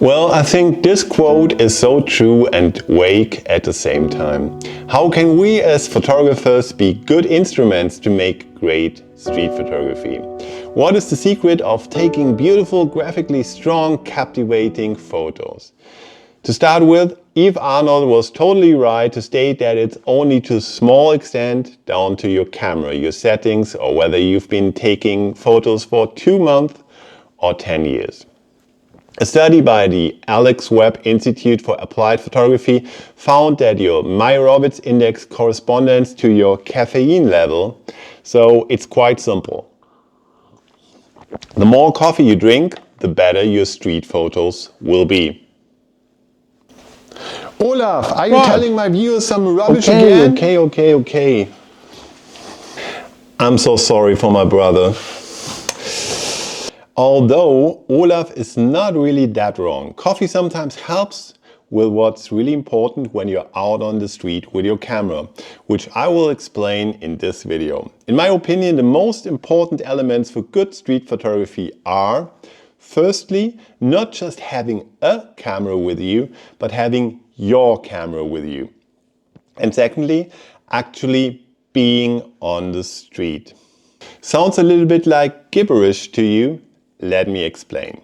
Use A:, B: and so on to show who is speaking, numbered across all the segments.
A: Well, I think this quote is so true and vague at the same time. How can we as photographers be good instruments to make great street photography? What is the secret of taking beautiful, graphically strong, captivating photos? To start with, Eve Arnold was totally right to state that it's only to a small extent down to your camera, your settings, or whether you've been taking photos for 2 months or 10 years. A study by the Alex Webb Institute for Applied Photography found that your Meyerowitz index corresponds to your caffeine level, so it's quite simple. The more coffee you drink, the better your street photos will be. Olaf, are you telling my viewers some rubbish again? Okay. I'm so sorry for my brother. Although Olaf is not really that wrong. Coffee sometimes helps with what's really important when you're out on the street with your camera, which I will explain in this video. In my opinion, the most important elements for good street photography are, firstly, not just having a camera with you, but having your camera with you. And secondly, actually being on the street. Sounds a little bit like gibberish to you? Let me explain.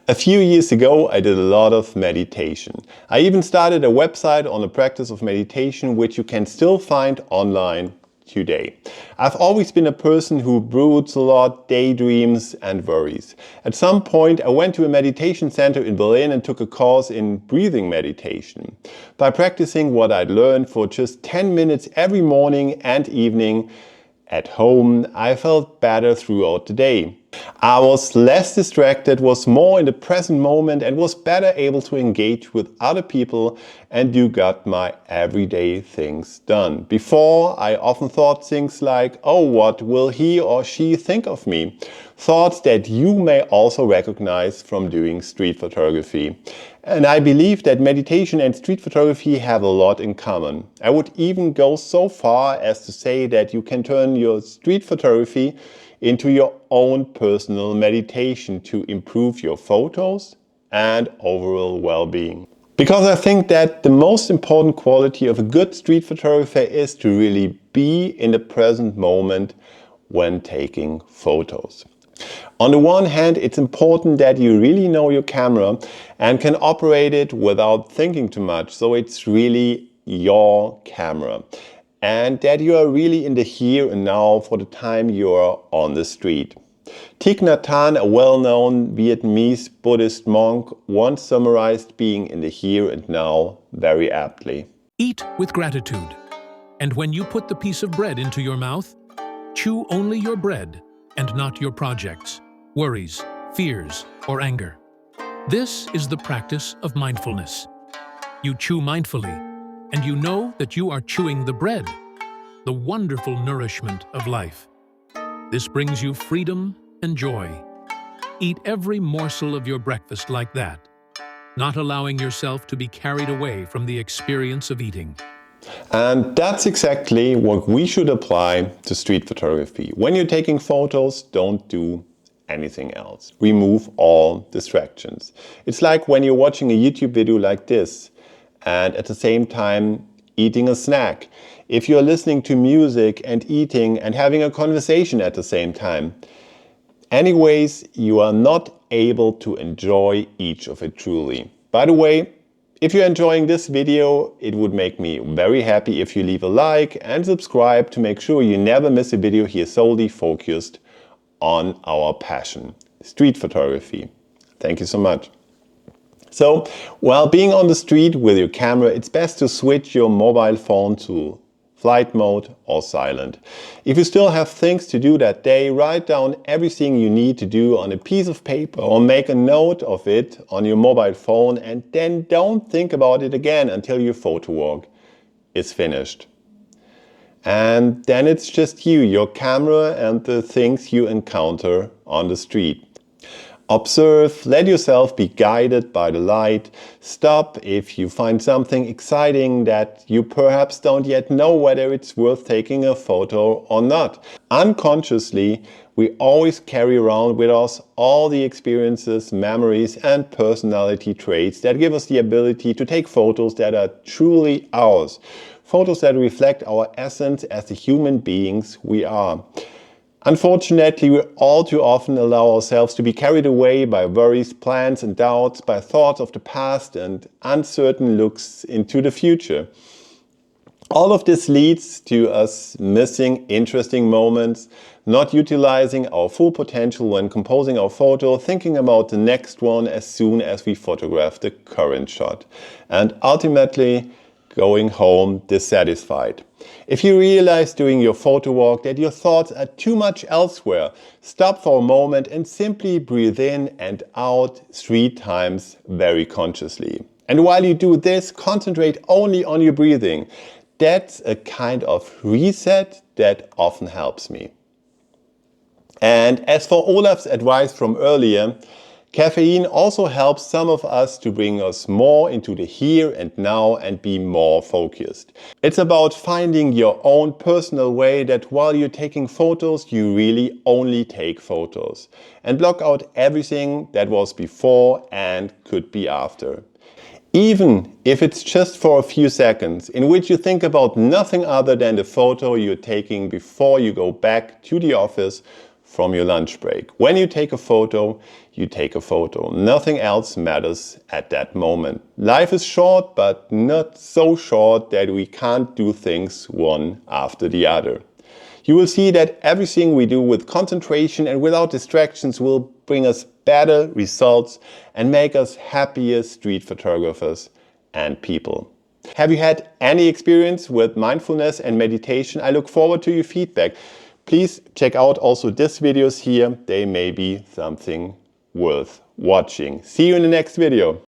A: A few years ago, I did a lot of meditation. I even started a website on the practice of meditation, which you can still find online today. I've always been a person who broods a lot, daydreams and worries. At some point, I went to a meditation center in Berlin and took a course in breathing meditation. By practicing what I'd learned for just 10 minutes every morning and evening at home, I felt better throughout the day. I was less distracted, was more in the present moment and was better able to engage with other people and got my everyday things done. Before, I often thought things like, oh, what will he or she think of me? Thoughts that you may also recognize from doing street photography. And I believe that meditation and street photography have a lot in common. I would even go so far as to say that you can turn your street photography into your own personal meditation to improve your photos and overall well-being. Because I think that the most important quality of a good street photographer is to really be in the present moment when taking photos. On the one hand, it's important that you really know your camera and can operate it without thinking too much, so it's really your camera. And that you are really in the here and now for the time you are on the street. Thich Nhat Hanh, a well-known Vietnamese Buddhist monk, once summarized being in the here and now very aptly.
B: Eat with gratitude, and when you put the piece of bread into your mouth, chew only your bread and not your projects, worries, fears, or anger. This is the practice of mindfulness. You chew mindfully, and you know that you are chewing the bread, the wonderful nourishment of life. This brings you freedom and joy. Eat every morsel of your breakfast like that, not allowing yourself to be carried away from the experience of eating.
A: And that's exactly what we should apply to street photography. When you're taking photos, don't do anything else. Remove all distractions. It's like when you're watching a YouTube video like this and at the same time eating a snack. If you're listening to music and eating and having a conversation at the same time. Anyways, you are not able to enjoy each of it truly. By the way, if you're enjoying this video, it would make me very happy if you leave a like and subscribe to make sure you never miss a video here solely focused on our passion, street photography. Thank you so much. So, while being on the street with your camera, it's best to switch your mobile phone to flight mode or silent. If you still have things to do that day, write down everything you need to do on a piece of paper or make a note of it on your mobile phone and then don't think about it again until your photo walk is finished. And then it's just you, your camera and the things you encounter on the street. Observe, let yourself be guided by the light. Stop if you find something exciting that you perhaps don't yet know whether it's worth taking a photo or not. Unconsciously, we always carry around with us all the experiences, memories and personality traits that give us the ability to take photos that are truly ours. Photos that reflect our essence as the human beings we are. Unfortunately, we all too often allow ourselves to be carried away by worries, plans and doubts, by thoughts of the past and uncertain looks into the future. All of this leads to us missing interesting moments, not utilizing our full potential when composing our photo, thinking about the next one as soon as we photograph the current shot, and ultimately going home dissatisfied. If you realize during your photo walk that your thoughts are too much elsewhere, stop for a moment and simply breathe in and out 3 times very consciously. And while you do this, concentrate only on your breathing. That's a kind of reset that often helps me. And as for Olaf's advice from earlier, caffeine also helps some of us to bring us more into the here and now and be more focused. It's about finding your own personal way that while you're taking photos, you really only take photos. And block out everything that was before and could be after. Even if it's just for a few seconds, in which you think about nothing other than the photo you're taking before you go back to the office from your lunch break. When you take a photo, you take a photo. Nothing else matters at that moment. Life is short, but not so short that we can't do things one after the other. You will see that everything we do with concentration and without distractions will bring us better results and make us happier street photographers and people. Have you had any experience with mindfulness and meditation? I look forward to your feedback. Please check out also these videos here. They may be something worth watching. See you in the next video.